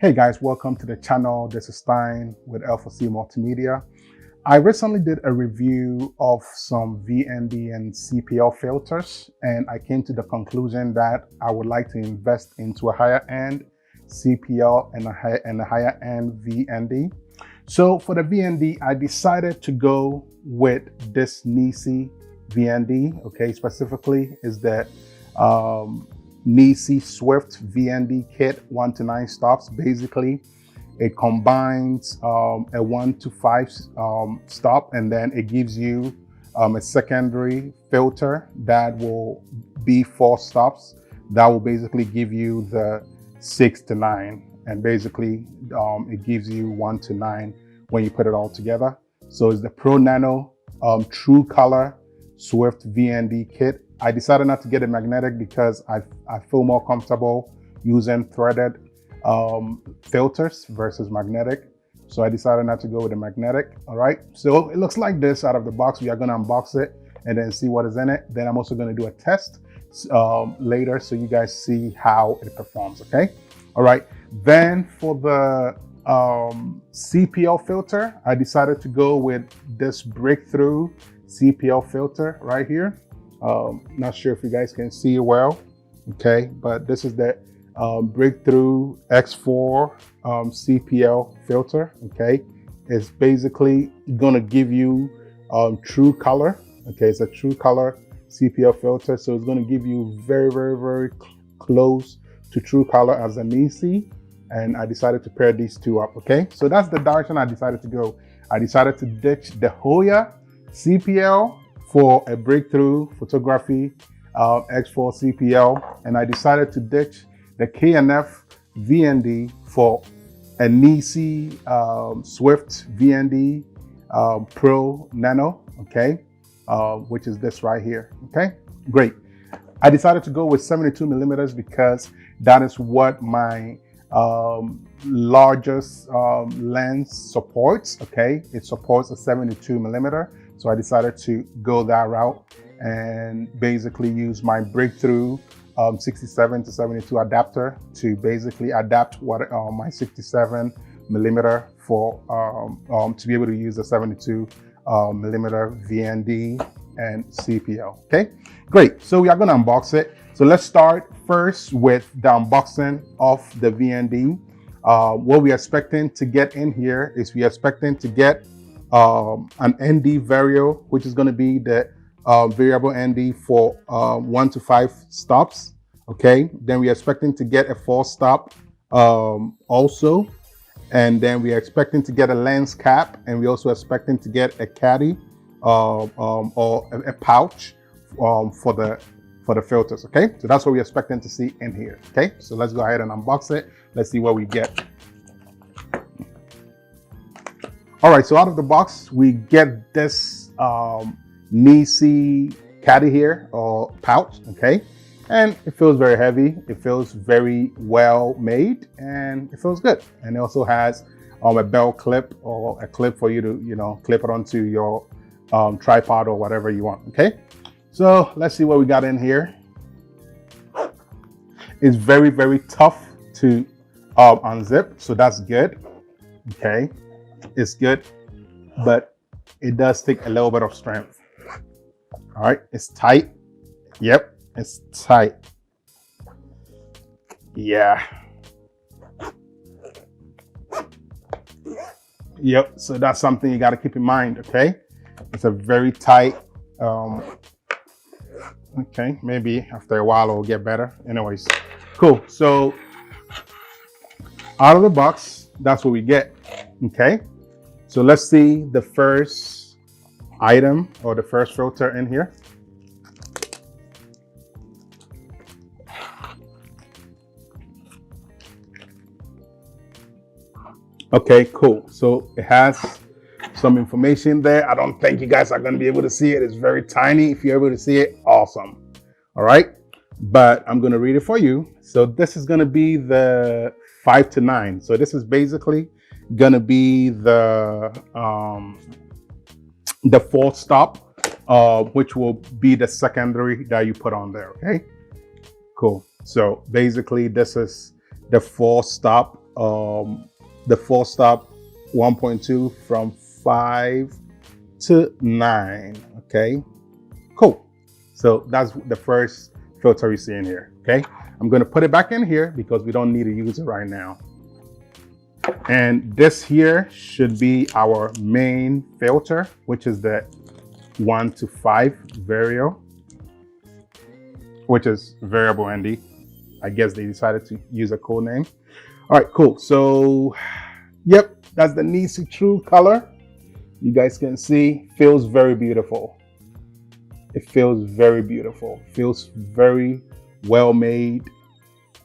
Hey guys, welcome to the channel. This is Stein with L4C Multimedia. I recently did a review of some VND and CPL filters, and I came to the conclusion that I would like to invest into a higher end CPL and a higher end VND. So for the VND, I decided to go with this NiSi VND. Okay, specifically is the NiSi Swift VND kit 1 to 9 stops. Basically, it combines a 1 to 5 stop, and then it gives you a secondary filter that will be 4 stops. That will basically give you the 6 to 9, and basically it gives you 1 to 9 when you put it all together. So it's the Pro Nano True Color Swift VND kit. I decided not to get a magnetic because I feel more comfortable using threaded filters versus magnetic. So I decided not to go with a magnetic. All right, so it looks like this out of the box. We are going to unbox it and then see what is in it. Then I'm also going to do a test later so you guys see how it performs. Okay, all right. Then for the CPL filter, I decided to go with this Breakthrough CPL filter right here. Not sure if you guys can see it well, okay, but this is the Breakthrough X4 CPL filter. Okay, it's basically gonna give you true color. Okay, it's a true color CPL filter, so it's gonna give you very close to true color as a NiSi, and I decided to pair these two up. Okay, so that's the direction I decided to go. I decided to ditch the Hoya CPL for a Breakthrough Photography X4 CPL, and I decided to ditch the K&F VND for a NiSi Swift VND Pro Nano, okay, which is this right here. Okay, great. I decided to go with 72 millimeters because that is what my largest lens supports. Okay, it supports a 72 millimeter. So I decided to go that route and basically use my Breakthrough 67 to 72 adapter to basically adapt what my 67 millimeter for to be able to use the 72 millimeter VND and CPL. Okay, great. So we are going to unbox it. So let's start first with the unboxing of the VND. What we are expecting to get in here is we are expecting to get an ND Vario, which is going to be the variable ND for 1 to 5 stops. Okay, then we are expecting to get a 4 stop also, and then we are expecting to get a lens cap, and we also expecting to get a caddy or a pouch for the filters. Okay, so that's what we're expecting to see in here. Okay, so let's go ahead and unbox it. Let's see what we get. All right, so out of the box, we get this NiSi caddy here, or pouch, okay? And it feels very heavy. It feels very well made, and it feels good. And it also has a belt clip, or a clip for you to, clip it onto your tripod or whatever you want, okay? So let's see what we got in here. It's very tough to unzip, so that's good, okay? It's good, but it does take a little bit of strength. All right, it's tight. Yep, it's tight. Yeah. Yep, so that's something you got to keep in mind, okay? It's a very tight, okay, maybe after a while it'll get better. Anyways, cool. So out of the box, that's what we get, okay? So let's see the first item or the first filter in here. Okay, cool. So it has some information there. I don't think you guys are going to be able to see it. It's very tiny. If you're able to see it, awesome. All right, but I'm going to read it for you. So this is going to be the 5 to 9. So this is basically gonna be the 4th stop, which will be the secondary that you put on there. Okay, cool. So basically, this is the 4 stop the 4-stop 1.2 from 5 to 9. Okay, cool. So that's the first filter you see in here. Okay, I'm going to put it back in here because we don't need to use it right now. And this here should be our main filter, which is the 1 to 5 vario, which is variable ND. I guess they decided to use a cool name. All right, cool. So, yep, that's the NiSi True color. You guys can see, feels very beautiful. It feels very beautiful. Feels very well made.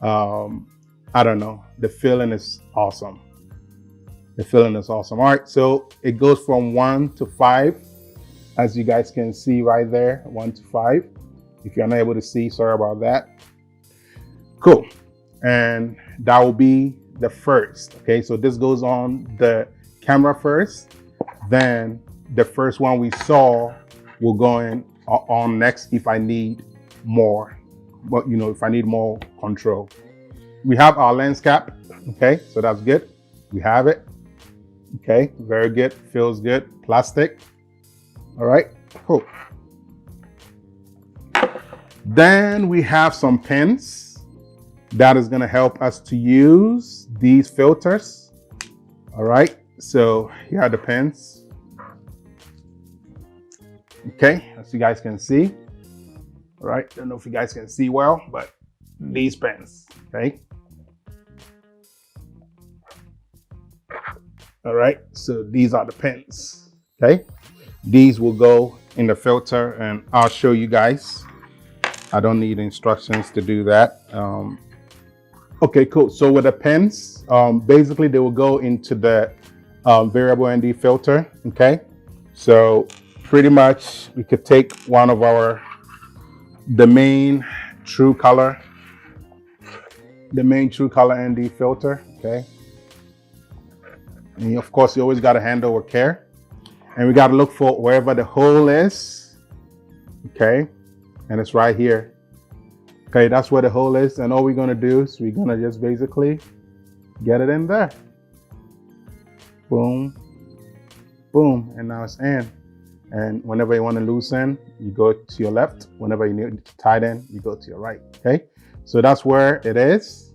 I don't know. The feeling is awesome. The feeling is awesome. All right, so it goes from 1 to 5, as you guys can see right there, 1 to 5. If you're not able to see, sorry about that. Cool. And that will be the first. Okay, so this goes on the camera first. Then the first one we saw will go in on next if I need more. But you know, if I need more control. We have our lens cap. Okay, so that's good. We have it. Okay, very good. Feels good. Plastic. All right, cool. Then we have some pins that is going to help us to use these filters. All right, so here are the pins. Okay, as you guys can see. All right, don't know if you guys can see well, but these pins. Okay. All right, so these are the pins. Okay, these will go in the filter, and I'll show you guys. I don't need instructions to do that. Okay, cool. So with the pins, basically they will go into the variable ND filter. Okay, so pretty much we could take one of the main true color ND filter. Okay, and of course you always got to handle with care, and we got to look for wherever the hole is. Okay, and it's right here. Okay, that's where the hole is, and all we're gonna do is we're gonna just basically get it in there. Boom, boom, and now it's in. And whenever you want to loosen, you go to your left. Whenever you need to tighten, you go to your right. Okay, so that's where it is.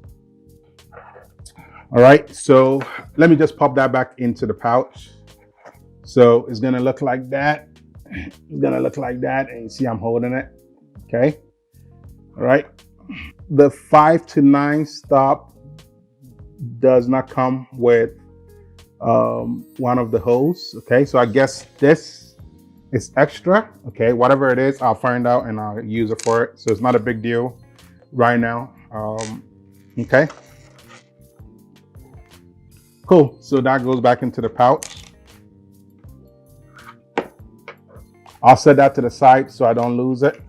All right, so let me just pop that back into the pouch. So it's gonna look like that. It's gonna look like that, and you see I'm holding it. Okay, all right. The 5 to 9 stop does not come with one of the holes. Okay, so I guess this is extra. Okay, whatever it is, I'll find out and I'll use it for it. So it's not a big deal right now. Okay, cool. So that goes back into the pouch. I'll set that to the side so I don't lose it.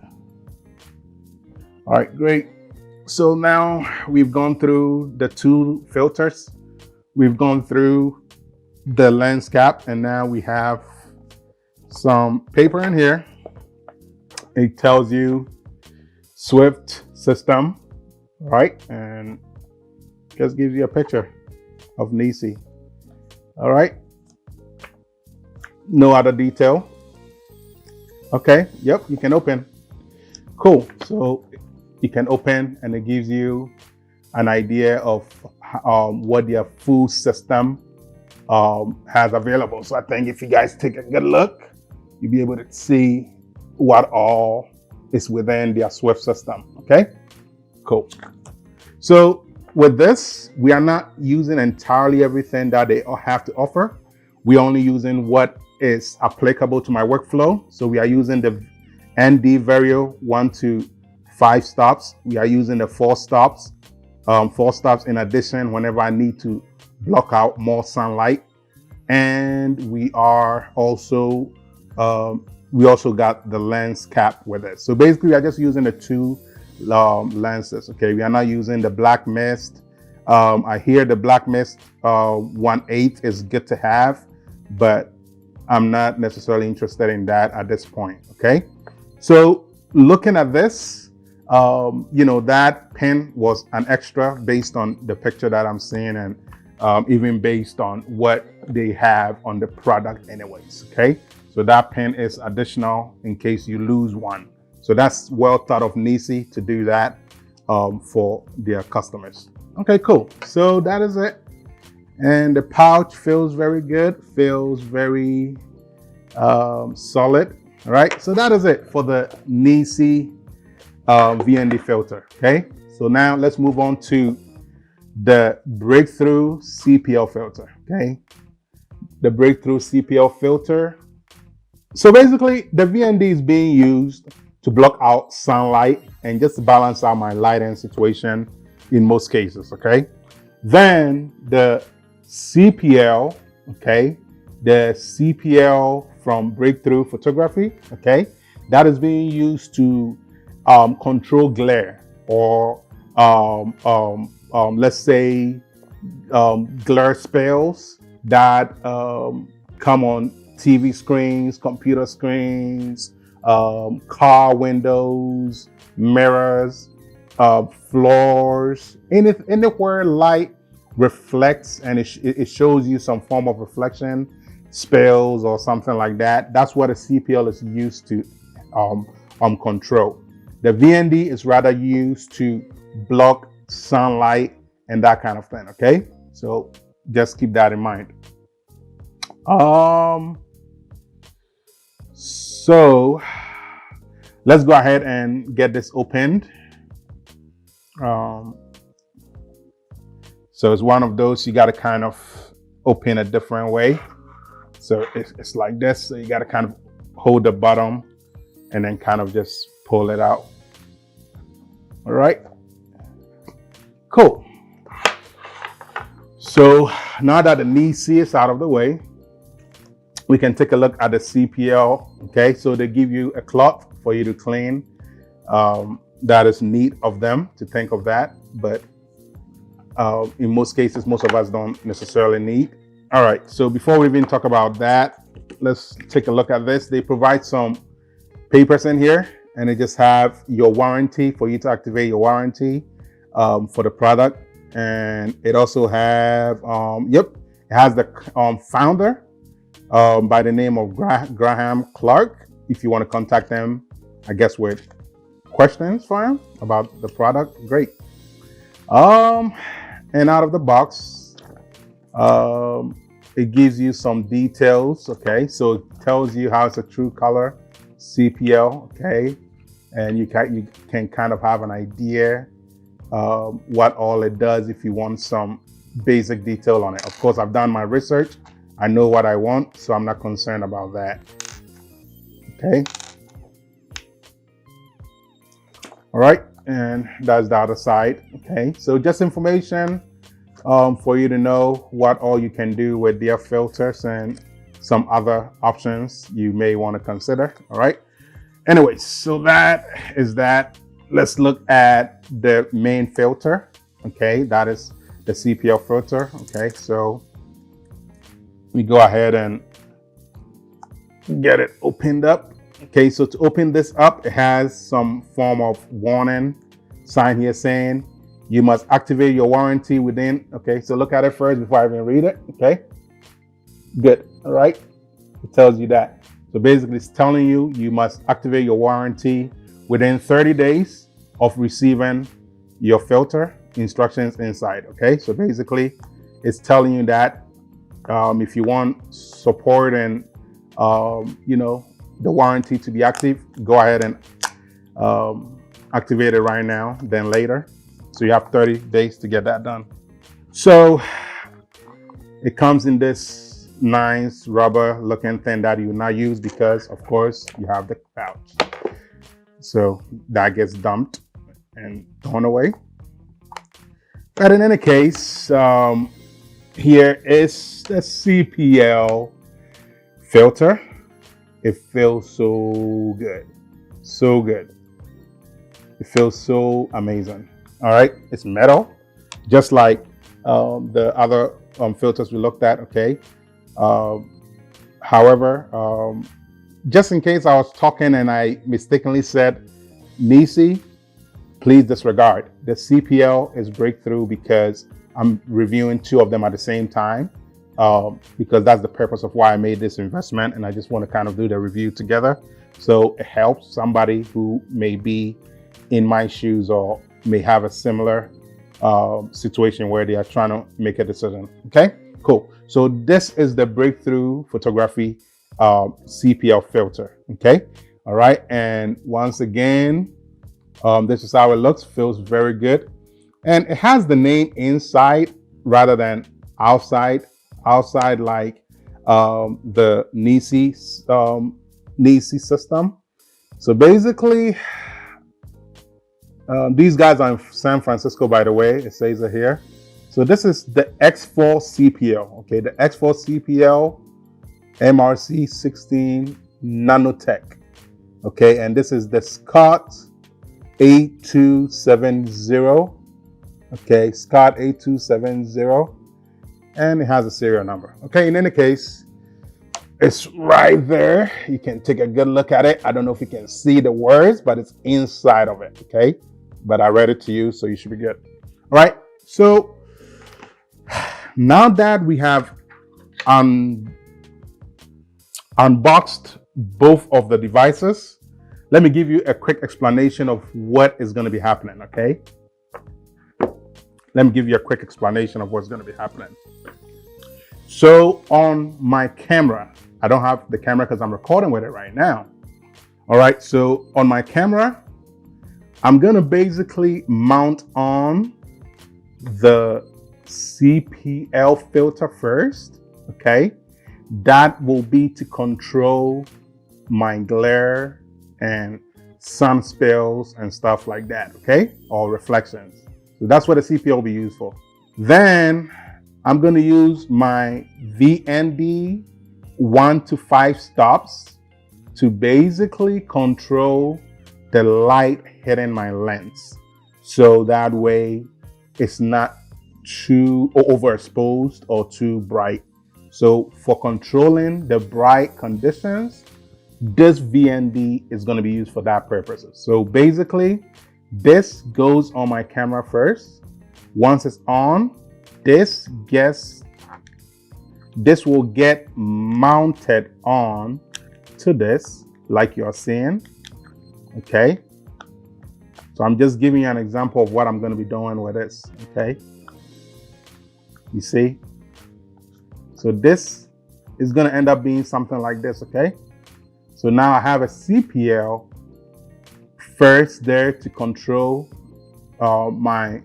All right, great. So now we've gone through the 2 filters. We've gone through the lens cap, and now we have some paper in here. It tells you Swift system, right? And just gives you a picture of NiSi. All right. No other detail. Okay, yep, you can open. Cool, so you can open and it gives you an idea of what their full system has available. So I think if you guys take a good look, you'll be able to see what all is within their Swift system, okay? Cool. So with this, we are not using entirely everything that they have to offer. We're only using what is applicable to my workflow. So we are using the ND Vario 1 to 5 stops. We are using the 4 stops. 4 stops in addition whenever I need to block out more sunlight. And we are also, we also got the lens cap with it. So basically we are just using the 2 lenses, okay? We are not using the black mist. I hear the black mist 1/8 is good to have, but I'm not necessarily interested in that at this point, okay? So looking at this, you know, that pin was an extra based on the picture that I'm seeing, and even based on what they have on the product anyways, okay? So that pin is additional in case you lose one. So that's well thought of NiSi to do that for their customers. Okay, cool. So that is it. And the pouch feels very good, feels very solid. All right, so that is it for the NiSi VND filter, okay? So now let's move on to the breakthrough CPL filter, okay? The breakthrough CPL filter. So basically, the VND is being used to block out sunlight and just balance out my lighting situation in most cases, okay? Then the CPL, okay? The CPL from Breakthrough Photography, okay? That is being used to control glare or let's say glare spells that come on TV screens, computer screens, car windows, mirrors, floors, anywhere light reflects and it shows you some form of reflection, spells or something like that. That's what a CPL is used to control. The VND is rather used to block sunlight and that kind of thing, okay? So just keep that in mind. So let's go ahead and get this opened. So it's one of those you got to kind of open a different way. So it's like this. So you got to kind of hold the bottom and then kind of just pull it out. All right, cool. So now that the NiSi is out of the way, we can take a look at the CPL. Okay, so they give you a cloth for you to clean. That is neat of them to think of that, but in most cases, most of us don't necessarily need. All right, so before we even talk about that, let's take a look at this. They provide some papers in here, and they just have your warranty for you to activate your warranty for the product. And it also have, it has the founder by the name of Graham Clark. If you want to contact them, I guess with questions for him about the product, great. And out of the box, it gives you some details, okay? So it tells you how it's a true color CPL, okay? And you can kind of have an idea what all it does if you want some basic detail on it. Of course, I've done my research. I know what I want, so I'm not concerned about that, okay? All right, and that's the other side, okay? So just information for you to know what all you can do with their filters and some other options you may want to consider, all right? Anyways, so that is that. Let's look at the main filter, okay? That is the CPL filter, okay? So we go ahead and get it opened up. Okay, so to open this up, it has some form of warning sign here saying you must activate your warranty within. Okay, so look at it first before I even read it. Okay, good. All right, it tells you that. So basically, it's telling you you must activate your warranty within 30 days of receiving your filter instructions inside. Okay, so basically, it's telling you that if you want support and the warranty to be active, go ahead and activate it right now, then later. So you have 30 days to get that done. So it comes in this nice rubber looking thing that you not use because of course you have the pouch. So that gets dumped and thrown away. But in any case, here is the CPL filter. It feels so good, so good. It feels so amazing. All right, it's metal, just like the other filters we looked at, okay? However, just in case I was talking and I mistakenly said NiSi, please disregard. The CPL is breakthrough because I'm reviewing two of them at the same time because that's the purpose of why I made this investment, and I just want to kind of do the review together. So it helps somebody who may be in my shoes or may have a similar situation where they are trying to make a decision. Okay, cool. So this is the Breakthrough Photography CPL filter. Okay, all right. And once again, this is how it looks. Feels very good. And it has the name inside rather than outside. Outside, like the NiSi system. So basically, these guys are in San Francisco, by the way. It says it here. So this is the X4 CPL. Okay, the X4 CPL MRC 16 Nanotech. Okay, and this is the Scott A270. Okay, Scott A270, and it has a serial number. Okay, in any case, it's right there. You can take a good look at it. I don't know if you can see the words, but it's inside of it. Okay, but I read it to you, so you should be good. All right, so now that we have unboxed both of the devices, let me give you a quick explanation of what is going to be happening. Okay, let me give you a quick explanation of what's going to be happening. So on my camera, I don't have the camera because I'm recording with it right now. All right, so on my camera, I'm going to basically mount on the CPL filter first. Okay, that will be to control my glare and sun spills and stuff like that. Okay, or reflections. So that's what the CPL will be used for. Then I'm going to use my VND 1 to 5 stops to basically control the light hitting my lens. So that way it's not too overexposed or too bright. So for controlling the bright conditions, this VND is going to be used for that purpose. So basically, this goes on my camera first. Once it's on, this will get mounted on to this, like you're seeing. Okay, so I'm just giving you an example of what I'm going to be doing with this. Okay, you see, so this is going to end up being something like this. Okay, so now I have a CPL first there to control my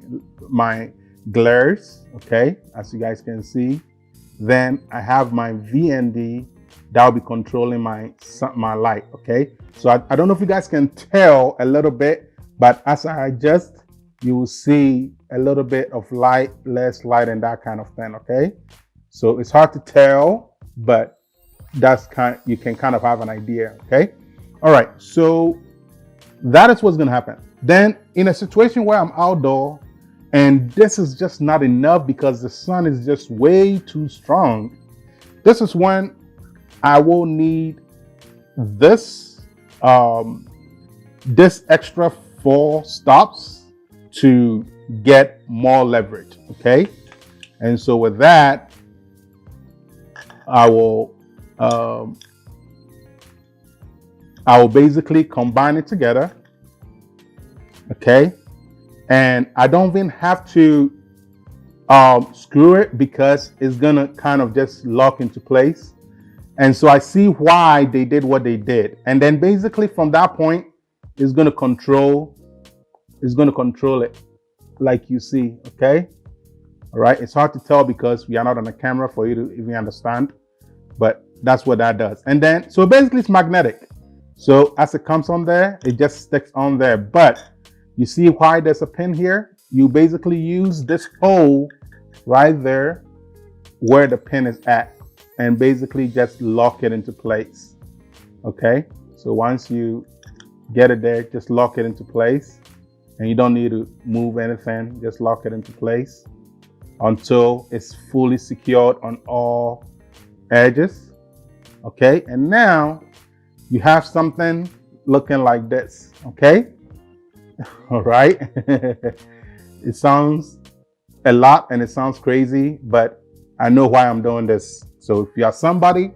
glares. Okay, as you guys can see. Then I have my VND that will be controlling my light. Okay, so I don't know if you guys can tell a little bit, but as I adjust, you will see a little bit of light, less light, and that kind of thing. Okay, so it's hard to tell, but you can kind of have an idea. Okay, all right, so that is what's going to happen. Then in a situation where I'm outdoor and this is just not enough because the sun is just way too strong, this is when I will need this this extra 4 stops to get more leverage. Okay, and so with that, I will basically combine it together. Okay, and I don't even have to screw it because it's gonna kind of just lock into place. And so I see why they did what they did. And then basically from that point, it's gonna control it like you see. Okay, all right, it's hard to tell because we are not on the camera for you to even understand, but that's what that does. And then so basically it's magnetic, so as it comes on there, it just sticks on there. But you see why there's a pin here? You basically use this hole right there where the pin is at and basically just lock it into place. Okay, so once you get it there, just lock it into place, and you don't need to move anything. Just lock it into place until it's fully secured on all edges. Okay, and now you have something looking like this. Okay, all right. It sounds a lot and it sounds crazy, but I know why I'm doing this. So if you are somebody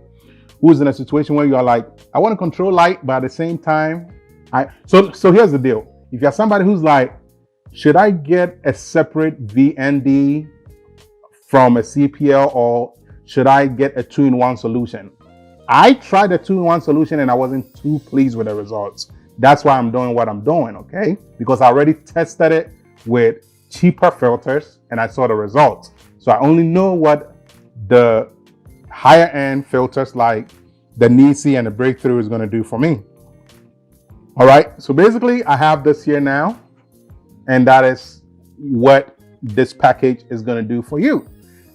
who's in a situation where you're like, I want to control light, but at the same time, so here's the deal. If you're somebody who's like, should I get a separate VND from a CPL or should I get a 2-in-1 solution? I tried a 2-in-1 solution and I wasn't too pleased with the results. That's why I'm doing what I'm doing, okay? Because I already tested it with cheaper filters and I saw the results. So I only know what the higher end filters like the NiSi and the Breakthrough is going to do for me. All right, so basically I have this here now, and that is what this package is going to do for you.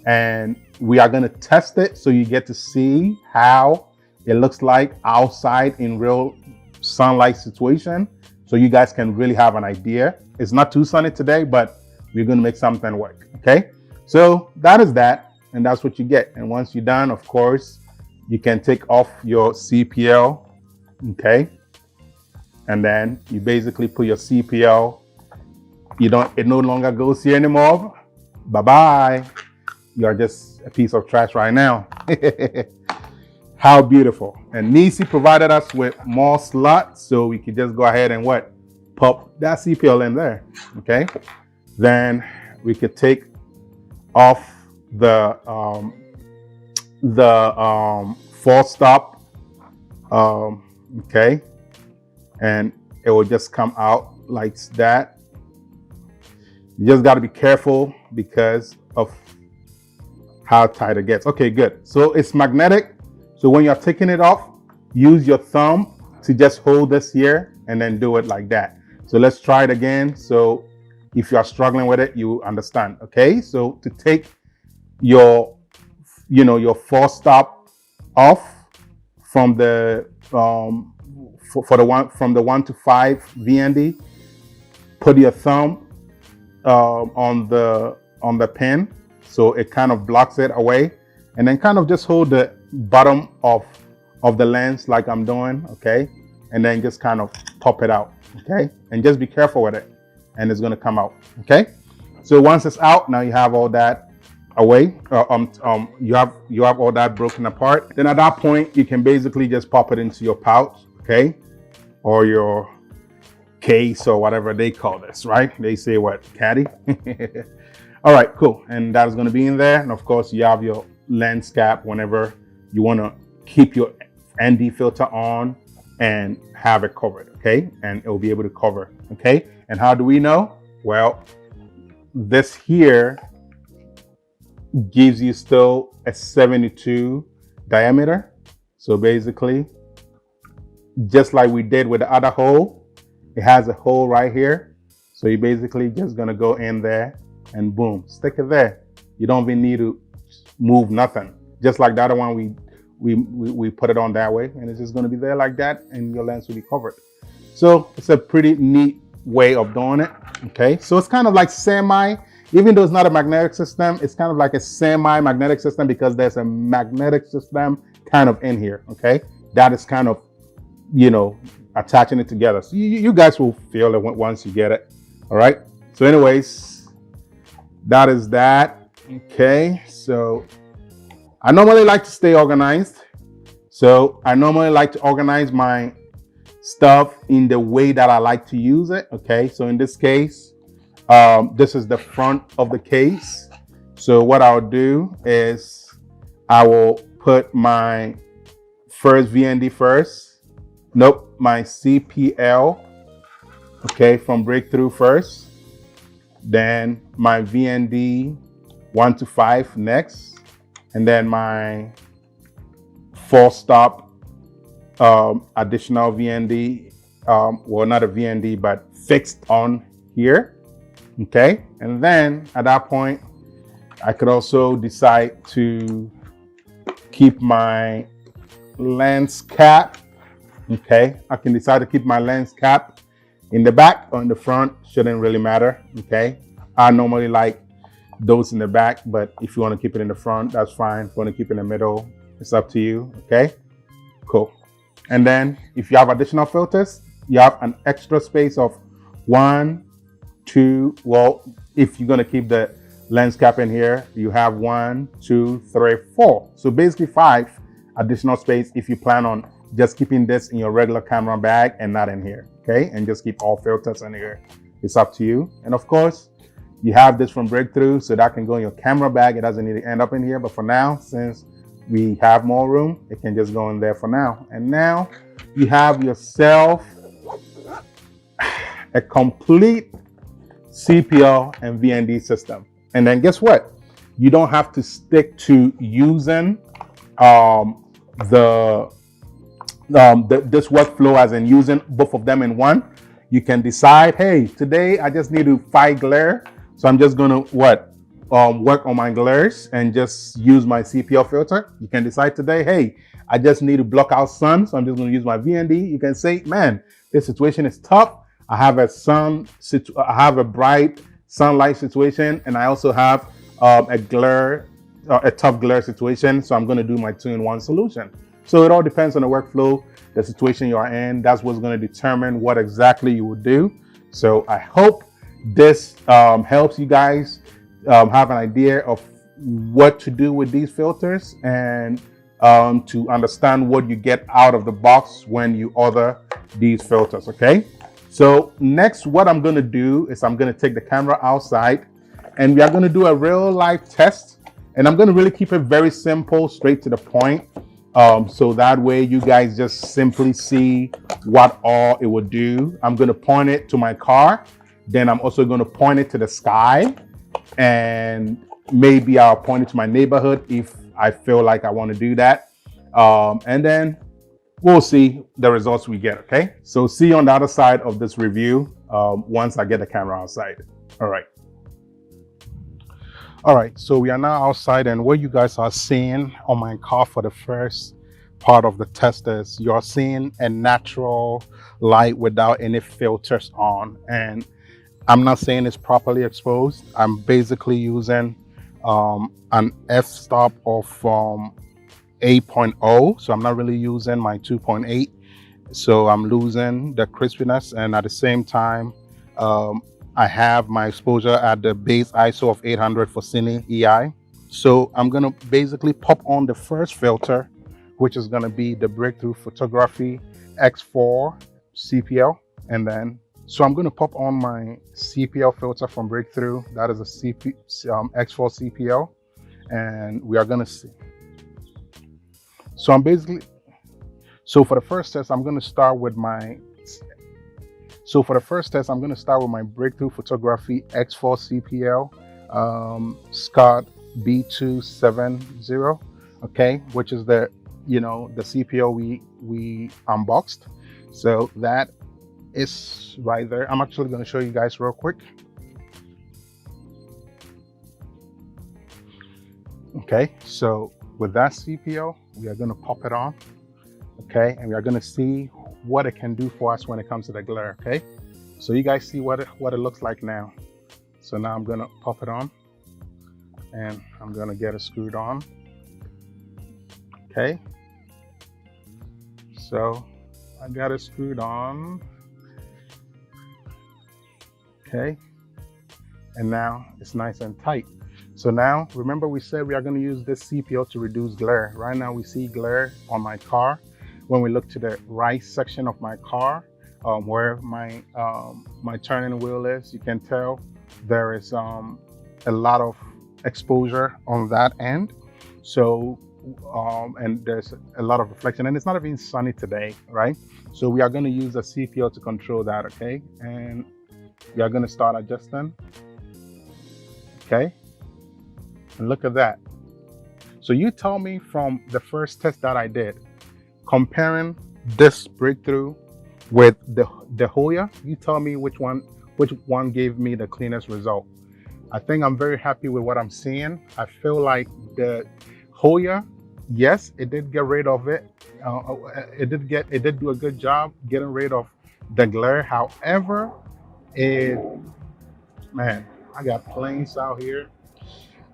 And we are going to test it so you get to see how it looks like outside in real sunlight situation, so you guys can really have an idea. It's not too sunny today, but we're going to make something work. Okay, so that is that, and that's what you get. And once you're done, of course, you can take off your CPL. Okay, and then you basically put your CPL. It no longer goes here anymore. Bye-bye. You're just a piece of trash right now. How beautiful. And NiSi provided us with more slots, so we could just go ahead and what? Pop that CPL in there, okay? Then we could take off the 4-stop, okay? And it will just come out like that. You just got to be careful because of how tight it gets. Okay, good. So it's magnetic. So when you're taking it off, use your thumb to just hold this here and then do it like that. So let's try it again. So if you are struggling with it, you understand. Okay, so to take your, your 4-stop off from the from the 1 to 5 VND, put your thumb on the pin, so it kind of blocks it away, and then kind of just hold the bottom of the lens like I'm doing, okay, and then just kind of pop it out, okay, and just be careful with it, and it's going to come out, okay. So once it's out, now you have all that away, you have all that broken apart. Then at that point, you can basically just pop it into your pouch, okay, or your case or whatever they call this, right? They say what, caddy? All right, cool. And that is going to be in there. And of course, you have your lens cap whenever you want to keep your ND filter on and have it covered, okay? And it will be able to cover, okay? And how do we know? Well, this here gives you still a 72 diameter. So basically, just like we did with the other hole, it has a hole right here. So you basically just gonna go in there and boom, stick it there. You don't even need to move nothing. Just like the other one, we put it on that way, and it's just gonna be there like that, and your lens will be covered. So it's a pretty neat way of doing it, okay? So it's kind of like semi, even though it's not a magnetic system, it's kind of like a semi-magnetic system because there's a magnetic system kind of in here, okay? That is kind of, attaching it together. So you guys will feel it once you get it. All right. So anyways, that is that. Okay. So I normally like to stay organized. So I normally like to organize my stuff in the way that I like to use it. Okay. So in this case, this is the front of the case. So what I'll do is I will put my first VND first. Nope, my CPL, okay, from Breakthrough first. Then my VND 1 to 5 next. And then my 4-stop additional VND, well, not a VND, but fixed on here, okay? And then at that point, I could also decide to keep my lens cap. Okay, I can decide to keep my lens cap in the back or in the front, shouldn't really matter, okay? I normally like those in the back, but if you want to keep it in the front, that's fine. If you want to keep it in the middle, it's up to you, okay? Cool. And then if you have additional filters, you have an extra space of 1, 2, well, if you're going to keep the lens cap in here. You have 1, 2, 3, 4. So basically 5 additional space if you plan on just keeping this in your regular camera bag and not in here, okay? And just keep all filters in here. It's up to you. And of course, you have this from Breakthrough, so that can go in your camera bag. It doesn't need to end up in here, but for now, since we have more room, it can just go in there for now. And now you have yourself a complete CPL and VND system. And then guess what? You don't have to stick to using this workflow as in using both of them in one. You can decide, hey, today I just need to fight glare. So I'm just gonna work on my glares and just use my CPL filter. You can decide today, hey, I just need to block out sun. So I'm just gonna use my VND. You can say, man, this situation is tough. I have a bright sunlight situation, and I also have a tough glare situation. So I'm going to do my 2-in-1 solution. So it all depends on the workflow, the situation you are in. That's what's going to determine what exactly you will do. So I hope this helps you guys have an idea of what to do with these filters and to understand what you get out of the box when you order these filters, okay? So next, what I'm gonna do is I'm gonna take the camera outside and we are gonna do a real life test. And I'm gonna really keep it very simple, straight to the point. So that way you guys just simply see what all it would do. I'm gonna point it to my car. Then I'm also gonna point it to the sky. And maybe I'll point it to my neighborhood if I feel like I wanna do that. And then we'll see the results we get, okay? So see you on the other side of this review once I get the camera outside. All right. All right, so we are now outside, and what you guys are seeing on my car for the first part of the test is you're seeing a natural light without any filters on. And I'm not saying it's properly exposed. I'm basically using an f-stop of 8.0, so I'm not really using my 2.8, so I'm losing the crispiness, and at the same time I have my exposure at the base ISO of 800 for Cine EI. So I'm gonna basically pop on the first filter, which is gonna be the Breakthrough Photography X4 CPL. And then so I'm gonna pop on my CPL filter from Breakthrough. That is a X4 CPL, and we are gonna see. So for the first test, I'm going to start with my Breakthrough Photography X4 CPL Scott B270, okay, which is the CPL we unboxed. So that is right there. I'm actually going to show you guys real quick. Okay, so with that CPL, we are going to pop it on, okay, and we are going to see what it can do for us when it comes to the glare, okay? So you guys see what it looks like now. So now I'm going to pop it on, and I'm going to get it screwed on, okay? So I got it screwed on, okay, and now it's nice and tight. So now, remember we said we are going to use this CPL to reduce glare. Right now we see glare on my car. When we look to the right section of my car, where my turning wheel is, you can tell there is a lot of exposure on that end. So, and there's a lot of reflection, and it's not even sunny today, right? So we are going to use a CPL to control that, okay? And we are going to start adjusting, okay? And look at that. So you tell me from the first test that I did, comparing this Breakthrough with the Hoya, you tell me which one gave me the cleanest result. I think I'm very happy with what I'm seeing. I feel like the Hoya, yes, it did get rid of it. It did do a good job getting rid of the glare. However, man, I got planes out here.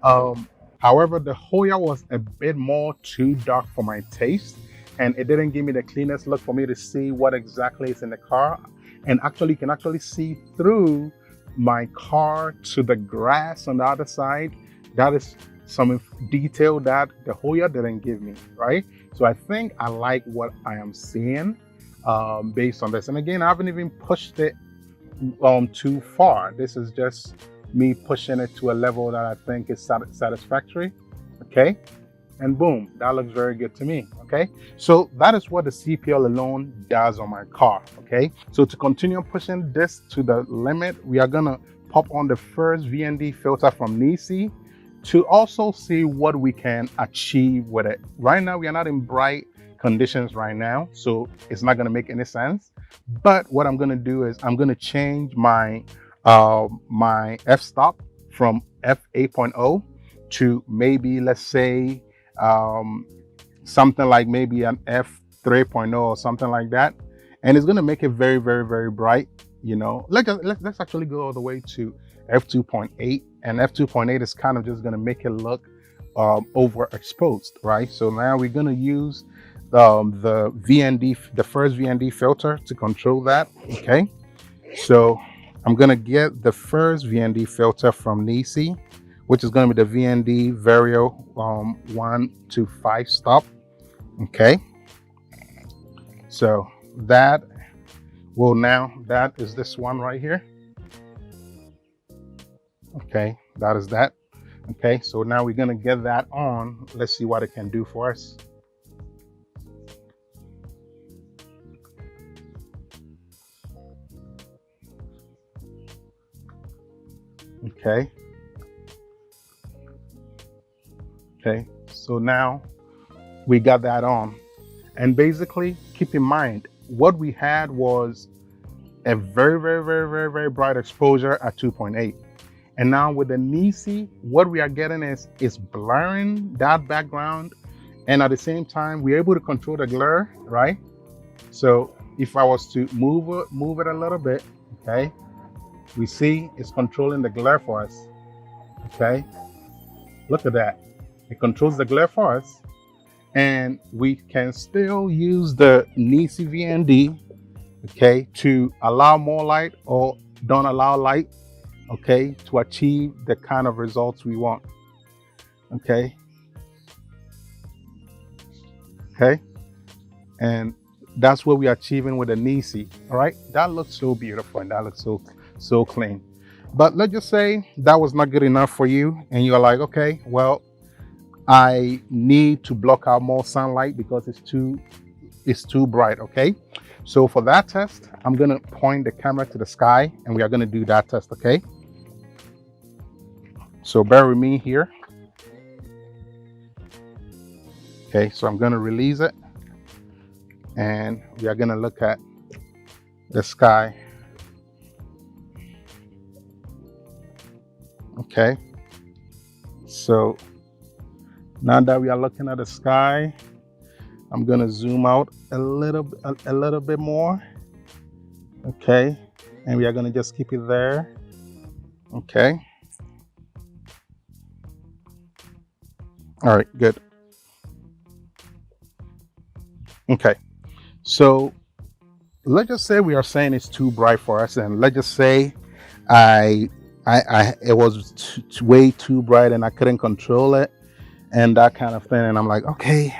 However, the Hoya was a bit more too dark for my taste, and it didn't give me the cleanest look for me to see what exactly is in the car. And actually, you can actually see through my car to the grass on the other side. That is some detail that the Hoya didn't give me, right? So I think I like what I am seeing based on this. And again, I haven't even pushed it too far. This is just me pushing it to a level that I think is satisfactory. Okay. And boom, that looks very good to me. Okay. So that is what the CPL alone does on my car. Okay. So to continue pushing this to the limit, we are going to pop on the first VND filter from NiSi to also see what we can achieve with it. Right now, we are not in bright conditions right now, so it's not going to make any sense. But what I'm going to do is I'm going to change my my f-stop from f8.0 to maybe, let's say, something like maybe an f3.0 or something like that, and it's going to make it very, very, very bright. You know, let's actually go all the way to f2.8, and f2.8 is kind of just going to make it look overexposed, right? So now we're going to use the VND, the first VND filter to control that. Okay, so I'm going to get the first VND filter from NiSi, which is going to be the VND Vario 1 to 5 stop. Okay, so that will that is this one right here. Okay, that is that. Okay, so now we're going to get that on. Let's see what it can do for us. Okay. Okay, so now we got that on. And basically, keep in mind, what we had was a very, very, very, very, very bright exposure at 2.8. And now with the NiSi, what we are getting is blurring that background. And at the same time, we're able to control the glare, right? So if I was to move it a little bit, okay, we see it's controlling the glare for us. Okay, look at that. It controls the glare for us. And we can still use the NiSi VND, okay, to allow more light or don't allow light, okay, to achieve the kind of results we want. Okay. Okay. And that's what we're achieving with the NiSi. All right. That looks so beautiful and that looks so clean. But let's just say that was not good enough for you. And you're like, okay, well, I need to block out more sunlight because it's too bright. Okay. So for that test, I'm going to point the camera to the sky and we are going to do that test. Okay. So bear with me here. Okay. So I'm going to release it and we are going to look at the sky. Okay. So now that we are looking at the sky, I'm going to zoom out a little bit more. Okay. And we are going to just keep it there. Okay. All right, good. Okay. So let's just say we are saying it's too bright for us, and let's just say it was way too bright and I couldn't control it and that kind of thing. And I'm like, okay,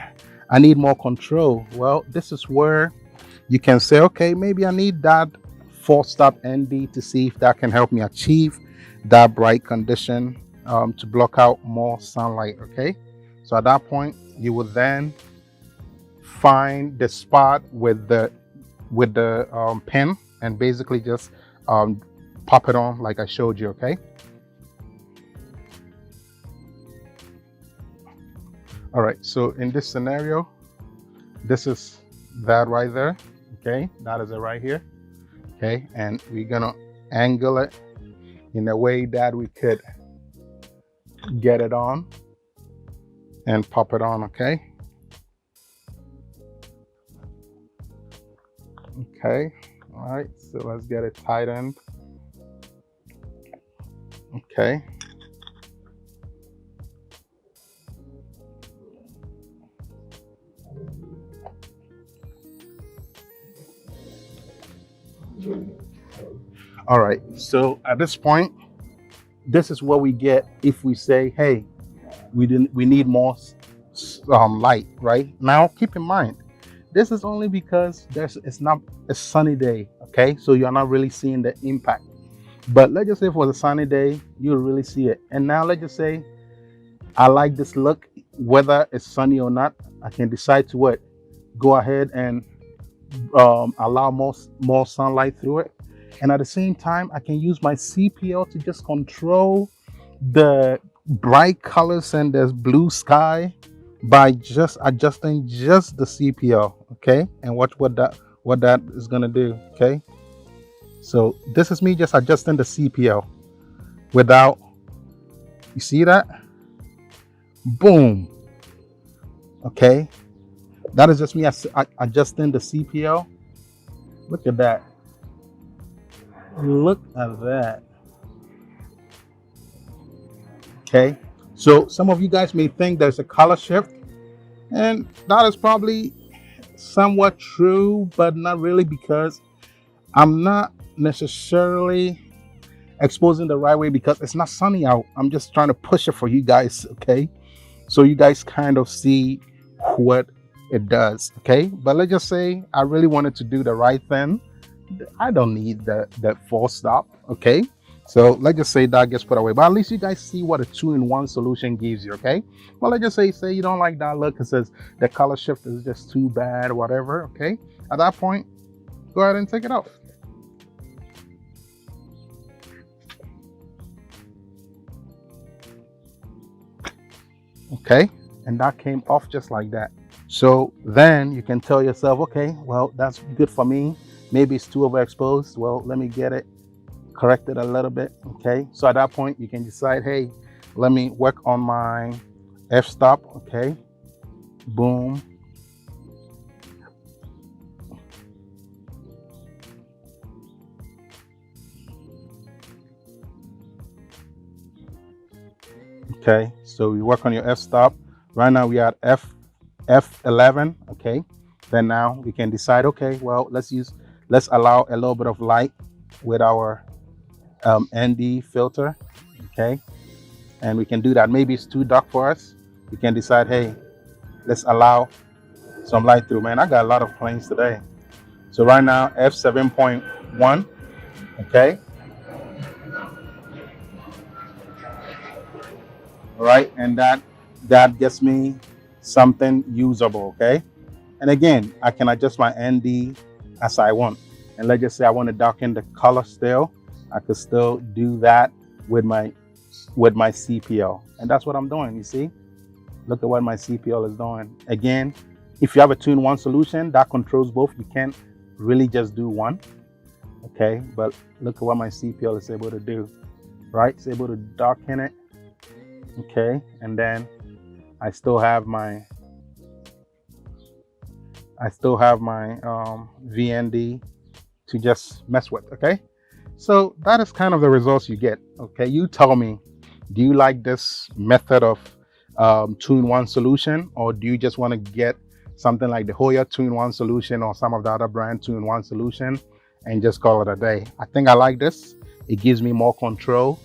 I need more control. Well, this is where you can say, okay, maybe I need that 4-stop ND to see if that can help me achieve that bright condition to block out more sunlight. Okay. So at that point, you would then find the spot with the pin and basically just pop it on like I showed you. Okay. All right. So in this scenario, this is that right there. Okay. That is it right here. Okay. And we're gonna angle it in a way that we could get it on and pop it on. Okay. Okay. All right. So let's get it tightened. Okay. All right, so at this point, this is what we get if we say, hey, we need more light. Right now, keep in mind, this is only because it's not a sunny day. Okay, so you're not really seeing the impact. But let's just say for the sunny day, you'll really see it. And now let's just say I like this look, whether it's sunny or not. I can decide to what, go ahead and allow more sunlight through it. And at the same time, I can use my CPL to just control the bright colors and the blue sky by just adjusting just the CPL. Okay, and watch what that is gonna do. Okay, so this is me just adjusting the CPL without, you see that? Boom. Okay, that is just me adjusting the CPL. Look at that. Look at that. Okay, so some of you guys may think there's a color shift, and that is probably somewhat true, but not really, because I'm not necessarily exposing the right way because it's not sunny out. I'm just trying to push it for you guys, okay? So you guys kind of see what it does, okay? But let's just say I really wanted to do the right thing. I don't need the full stop, okay? So let's just say that gets put away, but at least you guys see what a 2-in-1 solution gives you, okay? Well, let's just say you don't like that look, it says the color shift is just too bad, whatever, okay? At that point, go ahead and take it off. Okay, and that came off just like that. So then you can tell yourself, okay, well, that's good for me. Maybe it's too overexposed. Well, let me get it corrected a little bit. Okay, so at that point you can decide, hey, let me work on my f-stop. Okay, boom. Okay, so you work on your f-stop. Right now we are at F11. Okay, then now we can decide, okay, well, let's allow a little bit of light with our ND filter. Okay, and we can do that. Maybe it's too dark for us. We can decide, hey, let's allow some light through. Man, I got a lot of planes today. So right now F7.1. Okay, all right, and that gets me something usable. Okay, and again, I can adjust my ND as I want. And let's just say I want to darken the color still. I could still do that with my CPL, and that's what I'm doing. You see, look at what my CPL is doing. Again, if you have a 2-in-1 solution that controls both, you can't really just do one. Okay, but look at what my CPL is able to do. Right, it's able to darken it. Okay, and then I still have my VND to just mess with. Okay, so that is kind of the results you get. Okay, you tell me, do you like this method of 2-in-1 solution, or do you just want to get something like the Hoya 2-in-1 solution or some of the other brand 2-in-1 solution and just call it a day? I think I like this. It gives me more control.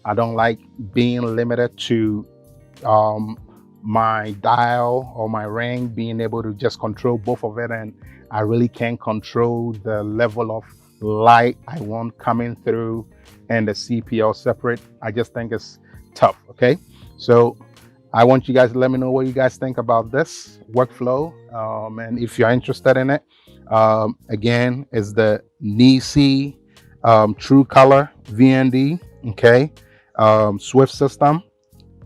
I don't like being limited to my dial or my ring, being able to just control both of it, and I really can't control the level of light I want coming through and the CPL separate. I just think it's tough. Okay, so I want you guys to let me know what you guys think about this workflow, and if you're interested in it, again, is the NiSi True Color VND. Okay, Swift system.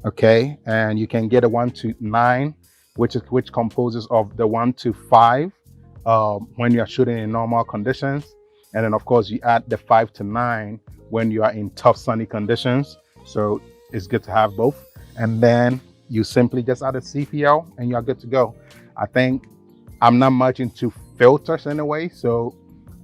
Okay, and you can get a 1 to 9, which composes of the 1 to 5 when you are shooting in normal conditions, and then of course you add the 5 to 9 when you are in tough sunny conditions. So it's good to have both, and then you simply just add a CPL and you're good to go. I think I'm not much into filters anyway, so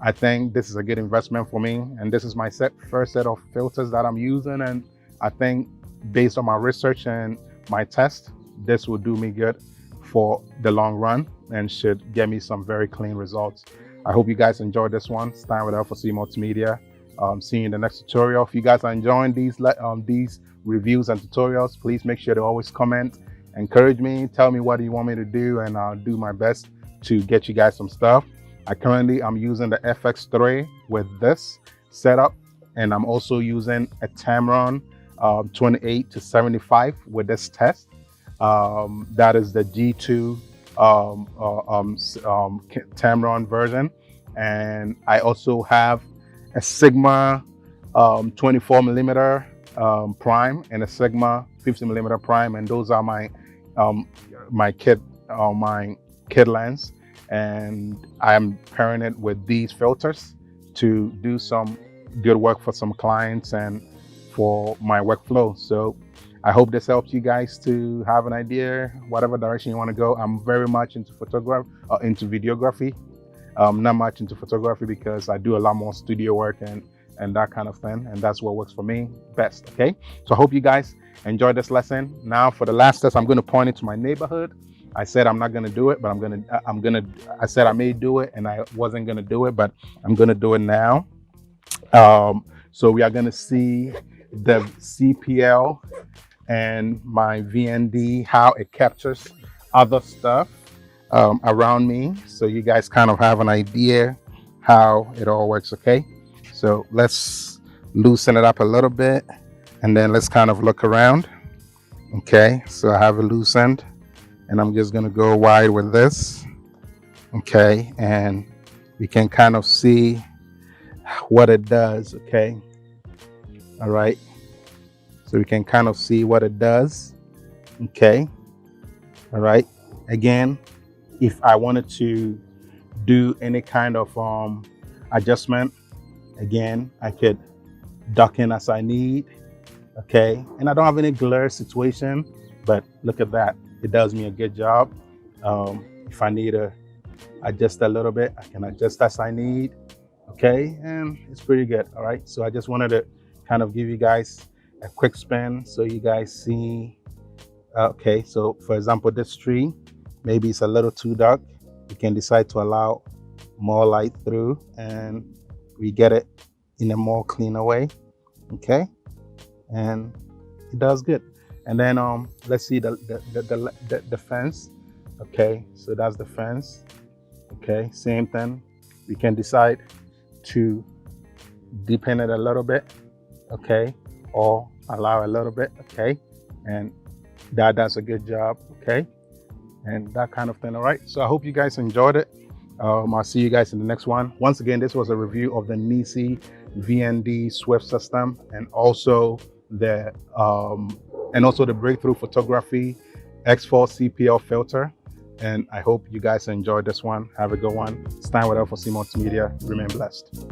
I think this is a good investment for me, and this is my first set of filters that I'm using, and I think based on my research and my test, this will do me good for the long run and should get me some very clean results. I hope you guys enjoyed this one. It's time with Alpha C Multimedia. See you in the next tutorial. If you guys are enjoying these reviews and tutorials, please make sure to always comment, encourage me, tell me what you want me to do, and I'll do my best to get you guys some stuff. I'm using the FX3 with this setup, and I'm also using a Tamron 28 to 75 with this test. That is the G2 Tamron version, and I also have a Sigma 24mm prime and a Sigma 50mm prime, and those are my kit lens, and I'm pairing it with these filters to do some good work for some clients and for my workflow. So I hope this helps you guys to have an idea, whatever direction you want to go. I'm very much into into videography. Not much into photography because I do a lot more studio work and that kind of thing, and that's what works for me best. Okay, so I hope you guys enjoyed this lesson. Now for the last test, I'm going to point it to my neighborhood. I said I'm not going to do it, but I said I may do it, and I wasn't going to do it, but I'm going to do it now. So we are going to see the CPL and my VND, how it captures other stuff around me, so you guys kind of have an idea how it all works. Okay, so let's loosen it up a little bit, and then let's kind of look around. Okay, so I have it loosened, and I'm just going to go wide with this. Okay, and we can kind of see what it does. Okay, all right, so we can kind of see what it does. Okay, all right, again, if I wanted to do any kind of adjustment, again, I could duck in as I need. Okay, and I don't have any glare situation, but look at that, it does me a good job. If I need to adjust a little bit, I can adjust as I need. Okay, and it's pretty good. All right, so I just wanted to kind of give you guys a quick spin so you guys see. Okay, so for example, this tree, maybe it's a little too dark. You can decide to allow more light through, and we get it in a more cleaner way. Okay, and it does good. And then let's see the fence. Okay, so that's the fence. Okay, same thing. We can decide to deepen it a little bit, okay, or allow a little bit. Okay, and that does a good job. Okay, and that kind of thing. All right, so I hope you guys enjoyed it. I'll see you guys in the next one. Once again, this was a review of the NiSi VND Swift system, and also the Breakthrough Photography X4 CPL filter. And I hope you guys enjoyed this one. Have a good one. Stein with L4C Multimedia. Remain blessed.